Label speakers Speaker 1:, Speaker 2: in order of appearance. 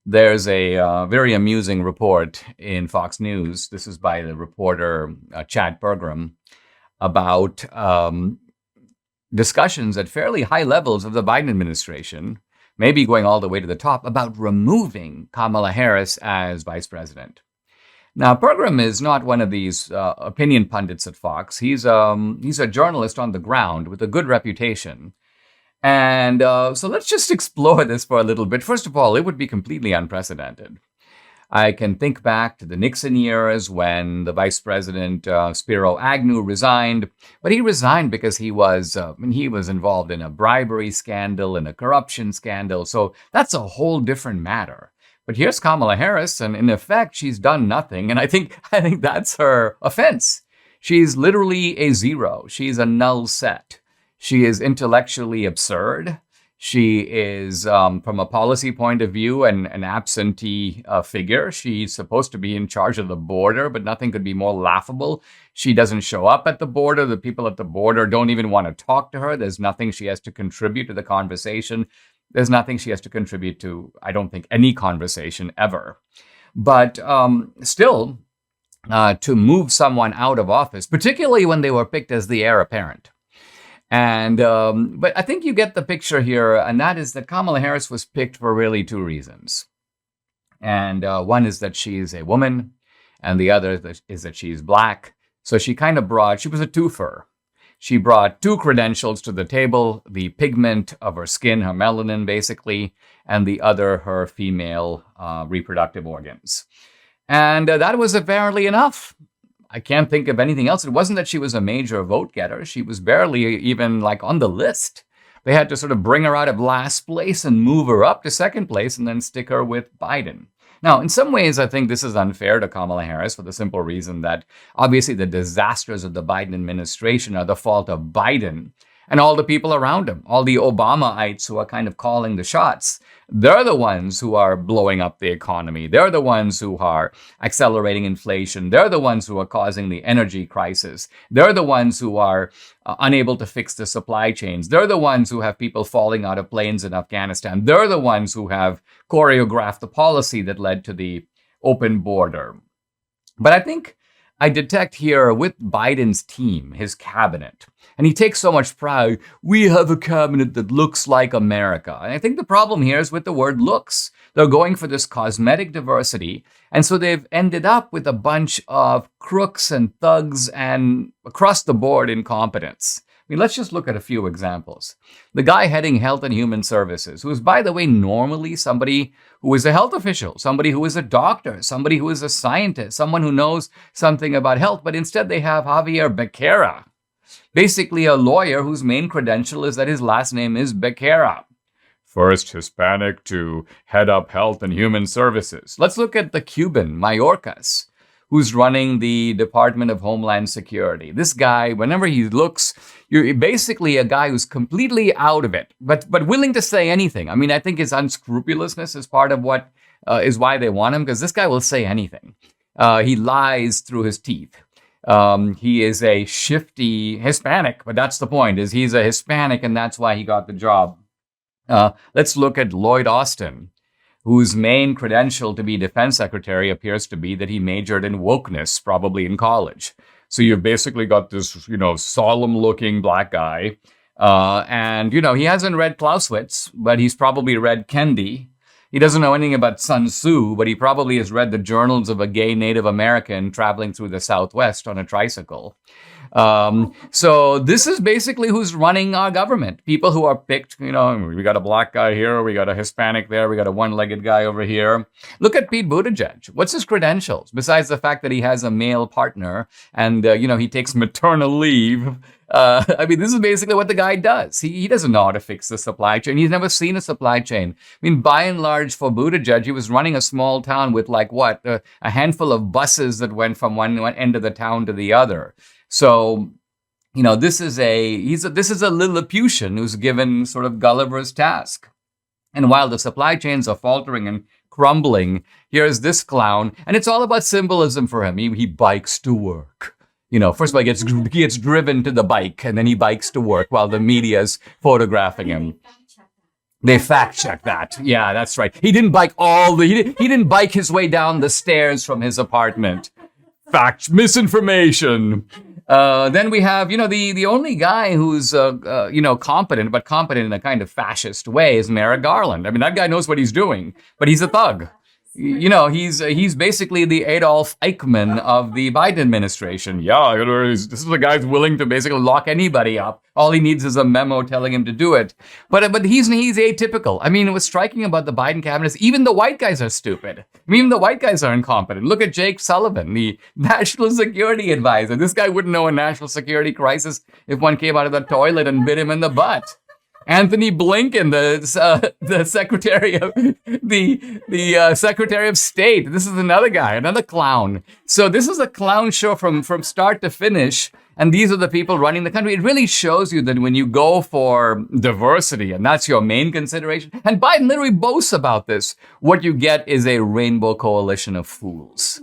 Speaker 1: There's a very amusing report in Fox News. This is by the reporter Chad Pergram about discussions at fairly high levels of the Biden administration, maybe going all the way to the top, about removing Kamala Harris as vice president. Now, Pergram is not one of these opinion pundits at Fox. He's a journalist on the ground with a good reputation. And so let's just explore this for a little bit. First of all, it would be completely unprecedented. I can think back to the Nixon years when the vice president, Spiro Agnew, resigned. But he resigned because he was involved in a bribery scandal and a corruption scandal. So that's a whole different matter. But here's Kamala Harris, and in effect, she's done nothing. And I think that's her offense. She's literally a zero. She's a null set. She is intellectually absurd. She is, from a policy point of view, an absentee figure. She's supposed to be in charge of the border, but nothing could be more laughable. She doesn't show up at the border. The people at the border don't even want to talk to her. There's nothing she has to contribute to the conversation. There's nothing she has to contribute to, I don't think, any conversation ever. But still, to move someone out of office, particularly when they were picked as the heir apparent. And but I think you get the picture here, and that is that Kamala Harris was picked for really two reasons. And one is that she is a woman, and the other is that she's black. So she was a twofer. She brought two credentials to the table: the pigment of her skin, her melanin, basically, and the other, her female reproductive organs. And that was apparently enough. I can't think of anything else. It wasn't that she was a major vote getter. She was barely even on the list. They had to sort of bring her out of last place and move her up to second place and then stick her with Biden. Now, in some ways, I think this is unfair to Kamala Harris for the simple reason that obviously the disasters of the Biden administration are the fault of Biden and all the people around him, all the Obamaites who are kind of calling the shots. They're the ones who are blowing up the economy. They're the ones who are accelerating inflation. They're the ones who are causing the energy crisis. They're the ones who are unable to fix the supply chains. They're the ones who have people falling out of planes in Afghanistan. They're the ones who have choreographed the policy that led to the open border. But I think I detect here with Biden's team, his cabinet, and he takes so much pride. We have a cabinet that looks like America. And I think the problem here is with the word looks. They're going for this cosmetic diversity. And so they've ended up with a bunch of crooks and thugs and across the board incompetents. I mean, let's just look at a few examples. The guy heading Health and Human Services, who is, by the way, normally somebody who is a health official, somebody who is a doctor, somebody who is a scientist, someone who knows something about health, but instead they have Javier Becerra, basically a lawyer whose main credential is that his last name is Becerra. First Hispanic to head up Health and Human Services. Let's look at the Cuban, Mayorkas, who's running the Department of Homeland Security. This guy, whenever he looks, you're basically a guy who's completely out of it, but willing to say anything. I mean, I think his unscrupulousness is part of what is why they want him, because this guy will say anything. He lies through his teeth. He is a shifty Hispanic, but that's the point, is he's a Hispanic, and that's why he got the job. Let's look at Lloyd Austin, whose main credential to be defense secretary appears to be that he majored in wokeness, probably in college. So you've basically got this, solemn-looking black guy. And he hasn't read Clausewitz, but he's probably read Kendi. He doesn't know anything about Sun Tzu, but he probably has read the journals of a gay Native American traveling through the Southwest on a tricycle. So this is basically who's running our government. People who are picked, we got a black guy here, we got a Hispanic there, we got a one-legged guy over here. Look at Pete Buttigieg. What's his credentials? Besides the fact that he has a male partner and, he takes maternal leave. This is basically what the guy does. He doesn't know how to fix the supply chain. He's never seen a supply chain. By and large, for Buttigieg, he was running a small town with a handful of buses that went from one end of the town to the other. So, this is a Lilliputian who's given sort of Gulliver's task. And while the supply chains are faltering and crumbling, here's this clown, and it's all about symbolism for him. He bikes to work. First of all, he gets driven to the bike, and then he bikes to work while the media's photographing him. They fact check that. Yeah, that's right. He didn't bike he didn't bike his way down the stairs from his apartment. Fact, misinformation. Then we have, the only guy who's, competent, but competent in a kind of fascist way is Merrick Garland. I mean, that guy knows what he's doing, but he's a thug. He's basically the Adolf Eichmann of the Biden administration. Yeah, this is the guy who's willing to basically lock anybody up. All he needs is a memo telling him to do it. But he's atypical. I mean, what's striking about the Biden cabinet is even the white guys are stupid. I mean, even the white guys are incompetent. Look at Jake Sullivan, the national security advisor. This guy wouldn't know a national security crisis if one came out of the toilet and bit him in the butt. Anthony Blinken, the secretary of the Secretary of State. This is another guy, another clown. So this is a clown show from start to finish. And these are the people running the country. It really shows you that when you go for diversity, and that's your main consideration, and Biden literally boasts about this, what you get is a rainbow coalition of fools.